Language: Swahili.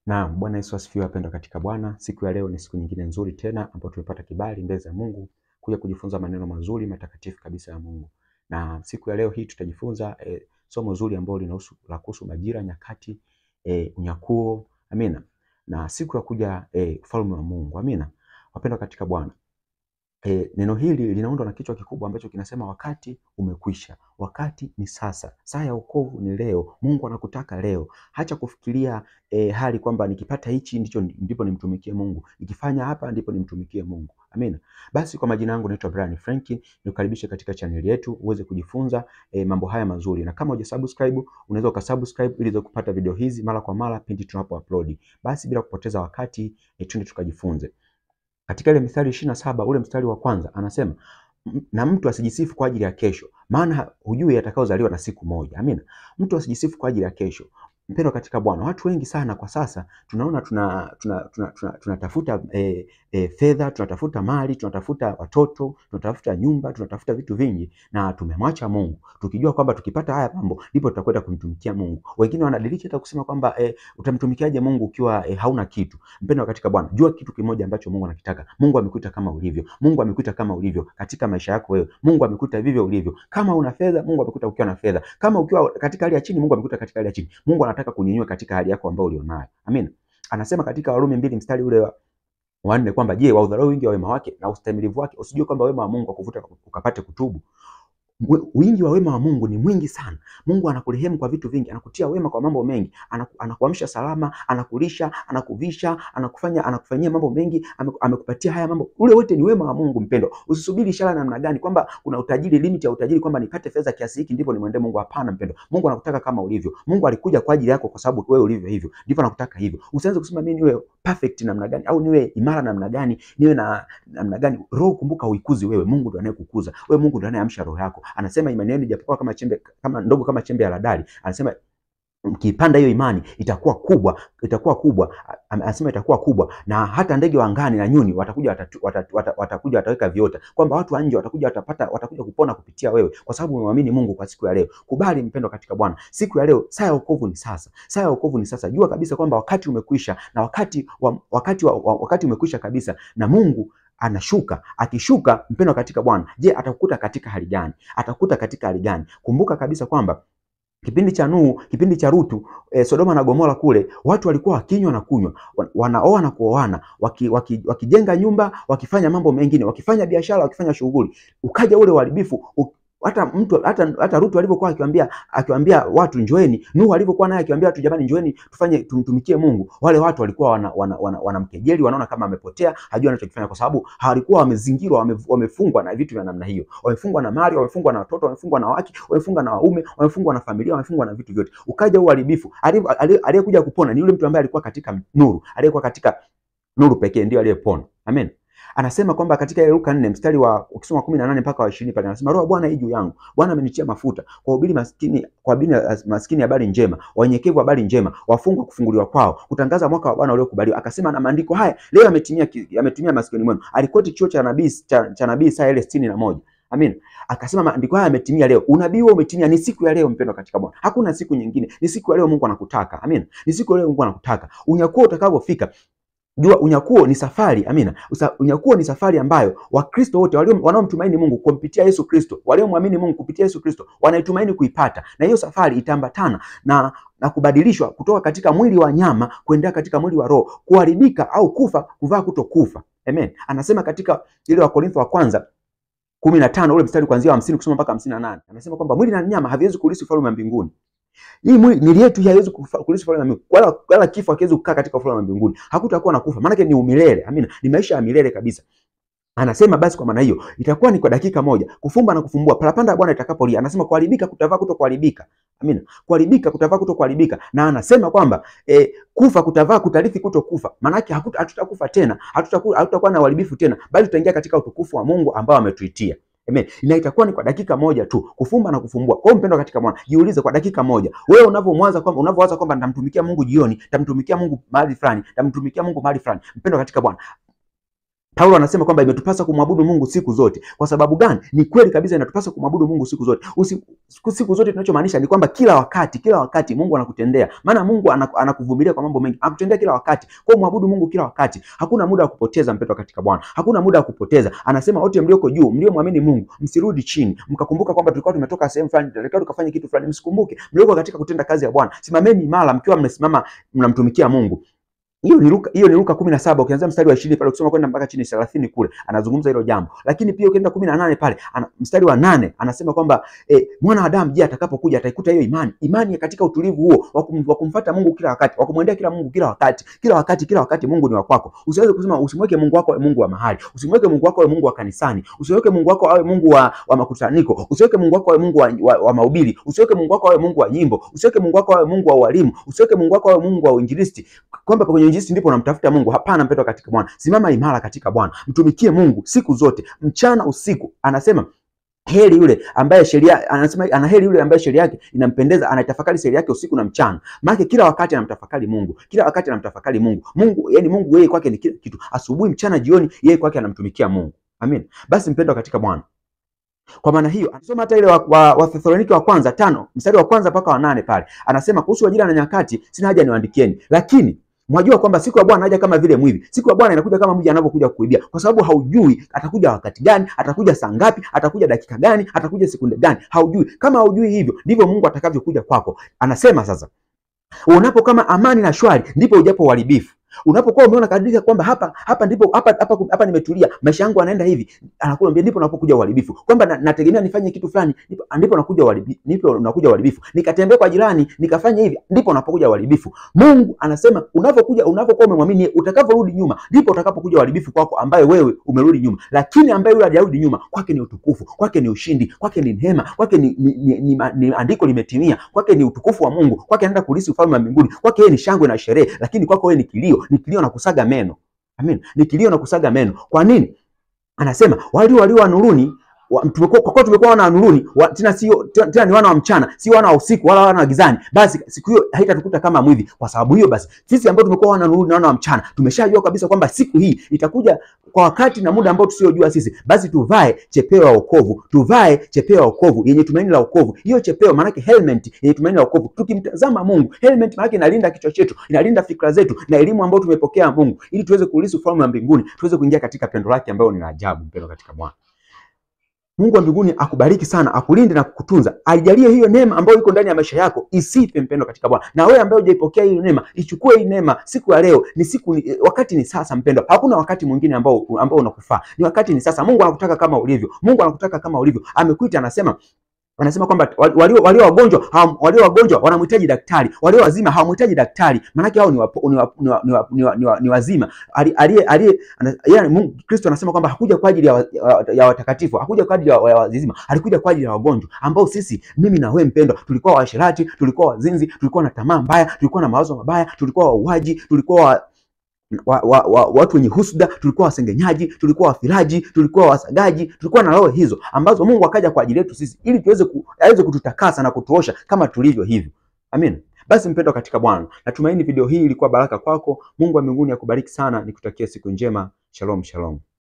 Naam, Bwana Yesu asifiwe wapendwa katika Bwana. Siku ya leo ni siku nyingine nzuri tena ambapo tumepata kibali mbele za Mungu kuja kujifunza maneno mazuri matakatifu kabisa ya Mungu. Na siku ya leo hii tutajifunza somo zuri ambalo linahusu kuhusu majira, nyakati, unyakuo. Amina. Na siku ya kuja ufalme wa Mungu. Amina. Wapendwa katika Bwana. Neno hili linaundwa na kichwa kikubwa ambacho kinasema wakati umekwisha. Wakati ni sasa. Saa ya wokovu ni leo. Mungu anakutaka leo. Hacha kufikiria hali kwamba nikipata hichi ndipo nimtumikie Mungu. Nikifanya hapa ndipo nimtumikie Mungu. Amina. Basi kwa majina yangu naitwa Brian Frankie, nikukaribisha katika channel yetu uweze kujifunza mambo haya mazuri. Na kama hujasubscribe, unaweza ukasubscribe ili kupata video hizi mara kwa mara pindi tunapo upload. Basi bila kupoteza wakati twende tukajifunze. Katika ile Mithali 27 ule mstari wa kwanza anasema na mtu asijisifu kwa ajili ya kesho, maana hujui atakaozaliwa na siku moja. Amina. Mtu asijisifu kwa ajili ya kesho. Mpendwa katika Bwana, watu wengi sana kwa sasa tunaona tunatafuta fedha, tunatafuta mali, tunatafuta watoto, tunatafuta nyumba, tunatafuta vitu vingi na tumemwacha Mungu. Tukijua kwamba tukipata haya mambo ndipo tutakwenda kumtumikia Mungu. Wengine wanadiriki hata kusema kwamba utamtumikiaje Mungu ukiwa hauna kitu. Mpendwa katika Bwana, jua kitu kimoja ambacho Mungu anakitaka. Mungu amekuita kama ulivyo. Mungu amekuita kama ulivyo katika maisha yako wewe. Mungu amekuita vivyo ulivyo. Kama una fedha, Mungu amekuita ukiwa na fedha. Kama ukiwa katika hali ya chini, Mungu amekuita katika hali ya chini. Mungu anataka kunyanyua katika hali yako ambayo ulionayo. Amina. Anasema katika Warumi 2 mstari ule wa 4 kwamba je, waudharau wingi wa wema wake na ustahimilivu wake, usijue kwamba wema wa Mungu akuvuta ukapate kutubu. Wingi wa wema wa Mungu ni mwingi sana. Mungu anakurehemu kwa vitu vingi, anakutia wema kwa mambo mengi, anakuamsha salama, anakulisha, anakuvisha, anakufanyia mambo mengi, amekupatia haya mambo. Ule wote ni wema wa Mungu mpendwa. Usisubiri ishara namna gani kwamba kuna utajiri, limit ya utajiri kwamba nipate fedha kiasi hiki ndipo nimwende Mungu. Hapana mpendwa. Mungu anakutaka kama ulivyo. Mungu alikuja kwa ajili yako kwa sababu wewe ulivyo hivyo. Ndivyo anakutaka hivyo. Usianze kusema mimi niwe perfect namna gani au niwe imara namna gani, niwe na namna gani. Roho kumbuka uikuzi wewe. Mungu ndiye anayekukuza. Wewe Mungu ndiye anayeamsha roho yako. Anasema imani yenu ijapokuwa kama ndogo kama chembe ya haradali, anasema mkipanda hiyo imani itakuwa kubwa. Anasema itakuwa kubwa na hata ndege wa angani na nyuni watakuja wataweka viota, kwamba watu wa nje watakuja kupona kupitia wewe kwa sababu umemwamini Mungu kwa siku ya leo. Kubali mpendo katika Bwana. Siku ya leo saa ya wokovu ni sasa. Saa ya wokovu ni sasa. Jua kabisa kwamba wakati umekwisha na wakati umekwisha kabisa na Mungu anashuka. Akishuka mpendo katika Bwana, je, atakukuta katika hali gani? Atakukuta katika hali gani? Kumbuka kabisa kwamba kipindi cha Nuhu, kipindi cha Rutu, Sodoma na Gomora kule, watu walikuwa wakinywa na kunywa, wanaoa na kuoana, wakijenga nyumba, wakifanya mambo mengine, wakifanya biashara, wakifanya shughuli. Ukaja ule uharibifu. Hata Rutu alivyokuwa akiwaambia watu njoeni, Nuhu alivyokuwa naye akiwaambia watu jamani njoeni tumtumikie Mungu, wale watu walikuwa wanamkejeli, wanaona kama amepotea, hajui anachokifanya kwa sababu hawalikuwa wamezingirwa, wamefungwa na vitu vya namna hiyo. Wamefungwa na mali, wamefungwa na watoto, wamefungwa na wake, wamefungwa na waume, wamefungwa na familia, wamefungwa na vitu vyote. Ukaja uharibifu. Aliyekuja kupona ni yule mtu ambaye alikuwa katika nuru. Aliyekuwa katika nuru pekee ndio aliyepona. Amen. Anasema kwamba katika Luka 4 mstari wa ukisoma 18 mpaka wa 20 pale anasema Roho Bwana yu juu yangu. Bwana amenitia mafuta kuhubiri maskini habari njema, wanyenyekevu habari njema, wafungwa kufunguliwa kwao, kutangaza mwaka wa Bwana uliokubaliwa. Akasema na maandiko haya leo yametimia masikini mwenu. Alikoti chuo cha nabii Isaya 61. Amen. Akasema maandiko haya yametimia leo. Unabii huo umetimia, ni siku ya leo mpendwa katika Bwana. Hakuna siku nyingine. Ni siku ya leo Mungu anakutaka. Amen. Ni siku ya leo Mungu anakutaka. Unyakuo utakapofika, jua unyakuo ni safari. Amina. Unyakuo ni safari ambayo Wakristo wote wanaomtumaini Mungu kupitia Yesu Kristo, waliomwamini Mungu kupitia Yesu Kristo, wanaitumaini kuipata. Na hiyo safari itaambatana na kubadilishwa kutoka katika mwili wa nyama kuendea katika mwili wa roho, kuharibika au kufa kuvaa kutokufa. Amen. Anasema katika ile wa Korintho wa kwanza 15 ule mstari kuanzia 50 kusoma mpaka 58. Anasema kwamba mwili na nyama haviwezi kurithi ufalme wa mbinguni. Hii mwili yetu haiwezi kurithi ufalme wa mbinguni. Wala kifo hakiwezi kukaa katika ufalme wa mbinguni. Hakutakuwa na kufa. Maana ni umilele. Amina. Ni maisha ya milele kabisa. Anasema basi kwa maana hiyo itakuwa ni kwa dakika moja kufumba na kufumbua parapanda ya Bwana itakapolia. Anasema kuharibika kutavaa kutokuharibika. Amina. Kuharibika kutavaa kutokuharibika. Na anasema kwamba kufa kutavaa kutarithi kutokufa. Maana yake hatutakufa tena, hatutakuwa na uharibifu tena, bali tutaingia katika utukufu wa Mungu ambao ametuitia. Amen. Na itakuwa ni kwa dakika moja tu kufumba na kufumbua. Kwa hiyo mpendwa katika Bwana, jiulize kwa dakika moja. Wewe unavyowaza kwamba nitamtumikia Mungu jioni, nitamtumikia Mungu mahali fulani, nitamtumikia Mungu mahali fulani. Mpendwa katika Bwana, Paulo anasema kwamba imetupasa kumwabudu Mungu siku zote. Kwa sababu gani? Ni kweli kabisa, inatupasa kumwabudu Mungu siku zote. Siku zote tunachomaanisha ni kwamba kila wakati Mungu anakutendea. Maana Mungu anakuvumilia kwa mambo mengi, anakutendea kila wakati. Kwa hiyo muabudu Mungu kila wakati. Hakuna muda wa kupoteza, mpendwa katika Bwana. Hakuna muda wa kupoteza. Anasema wote mlioko juu, mliomwamini Mungu, msirudi chini. Mkakumbuka kwamba tulikuwa tumetoka sehemu fulani, tulikuwa tukafanya kitu fulani, msikumbuke. Mlioko katika kutenda kazi ya Bwana, simameni imara mkiwa mmesimama mnamtumikia Mungu. Hiyo ni Luka 17 ukianza mstari wa 20 pale ukisoma kwenda mpaka chini 30 kule anazungumza hilo jambo. Lakini pia ukienda 18 pale mstari wa 8 anasema kwamba mwana wa Adamu je, atakapokuja ataikuta hiyo imani katika utulivu huo wa kumfuata Mungu kila wakati, wa kumwendea kila Mungu kila wakati Mungu ni wa kwako. Usiweze kusema usimweke Mungu wako awe Mungu wa mahali, usimweke Mungu wako awe Mungu wa kanisani, usiweke Mungu wako awe Mungu wa makusaniko, usiweke Mungu wako awe Mungu wa mahubiri, usiweke Mungu wako awe Mungu wa nyimbo, usiweke Mungu wako awe Mungu wa walimu, usiweke Mungu wako awe Mungu wa uinjilisti, kwamba kwenye injilisti ndipo unamtafuta Mungu. Hapana, mpendwa katika Bwana. Simama imara katika Bwana. Mtumikie Mungu siku zote, mchana usiku. Anasema heri yule ambaye sheria, anasema ana heri yule ambaye sheria yake inampendeza, anaitafakari sheria yake usiku na mchana. Maana kila wakati anamtafakari Mungu. Kila wakati anamtafakari Mungu. Yani Mungu yeye kwake ni kila kitu. Asubuhi, mchana, jioni yeye kwake anamtumikia Mungu. Amen. Basi mpendwa katika Bwana, kwa maana hiyo anasoma hata ile wa Thessalonike wa kwanza 5 mstari wa kwanza mpaka wa 8 pale. Anasema kuhusu majira na nyakati sina haja niwaandikieni, lakini mwajua kwamba siku ya Bwana haja kama vile mwivi. Siku ya Bwana inakuja kama mwivi anavyokuja kukuibia, kwa sababu haujui atakuja wakati gani, atakuja saa ngapi, atakuja dakika gani, atakuja sekunde gani, haujui. Kama haujui hivyo, ndivyo Mungu atakavyokuja kwako. Anasema sasa, unapo kama amani na shwari, ndipo ujapo uharibifu. Unapokuwa umeona kadiri kwamba hapa nimetulia, maisha yangu yanaenda hivi, anakuambia ndipo unapokuja uharibifu. Kwamba nategemea nifanye kitu fulani, ndipo unakuja uharibifu. Nikatembea kwa jirani, nikafanya hivi, ndipo unapokuja uharibifu. Mungu anasema unapokuwa umemwamini, utakavyorudi nyuma, ndipo utakapokuja uharibifu kwako, ambaye wewe umerudi nyuma. Lakini ambaye yule hajarudi nyuma, kwake ni utukufu, kwake ni ushindi, kwake ni neema, kwake ni andiko limetimia, kwake ni utukufu wa Mungu, kwake anaenda kulisi ufalme wa mbinguni, kwake yeye ni shangwe na sherehe, lakini kwako wewe ni kilio na kusaga meno. Amen. Ni kilio na kusaga meno. Kwa nini? Anasema walio wa nuruni, tumekuwa wana wa nuruni, tena ni wana wa mchana, si wana wa usiku wala wana wa gizani. Basi siku hiyo haitatukuta kama mwivi. Kwa sababu hiyo basi sisi ambao tumekuwa wana nuruni na wana wa mchana, tumeshajua kabisa kwamba siku hii itakuja kwa wakati na muda ambao tusiojua sisi. Basi tuvae chepeo ya wokovu, tuvae chepeo ya wokovu yenye tumaini la wokovu. Hiyo chepeo maana yake helmet yenye tumaini la wokovu. Tukimtazama Mungu, helmet maana yake inalinda kichwa chetu, inalinda fikra zetu na elimu ambayo tumepokea Mungu, ili tuweze kuulisi ufalme wa mbinguni, tuweze kuingia katika pendo lake ambalo ni la ajabu. Mpendo katika Bwana, Mungu wa mbinguni akubariki sana, akulinde na kukutunza. Alijalie hiyo neema ambayo iko ndani ya maisha yako isife, mpendo katika Bwana. Na wewe ambaye hujaipokea hiyo neema, ichukue hii neema siku ya leo. Wakati ni sasa, mpendo. Hakuna wakati mwingine ambao unakufaa. Ni wakati ni sasa. Mungu anakutaka kama ulivyo. Mungu anakutaka kama ulivyo. Amekuita, anasema kwamba walio wagonjwa wanamhitaji daktari, walio wazima hawamhitaji daktari. Maana yake hao ni wazima. Mungu Kristo anasema kwamba hakuja kwa ajili ya watakatifu, hakuja kwa ajili ya wazima, alikuja kwa ajili ya wagonjwa, ambao sisi, mimi na wewe mpendwa, tulikuwa waasherati, tulikuwa wazinzi, tulikuwa na tamaa mbaya, tulikuwa na mawazo mabaya, tulikuwa wauaji, tulikuwa watu wenye husuda, tulikuwa wasengenyaji, tulikuwa wafiraji, tulikuwa wasagaji, tulikuwa na roho hizo ambazo Mungu akaja kwa ajili yetu sisi, ili aweze kututakasa na kutuosha kama tulivyo hivyo. Amen. Basi mpendwa katika Bwana, natumaini video hii ilikuwa baraka kwako. Mungu wa mbinguni akubariki sana, nikutakia siku njema. Shalom, shalom.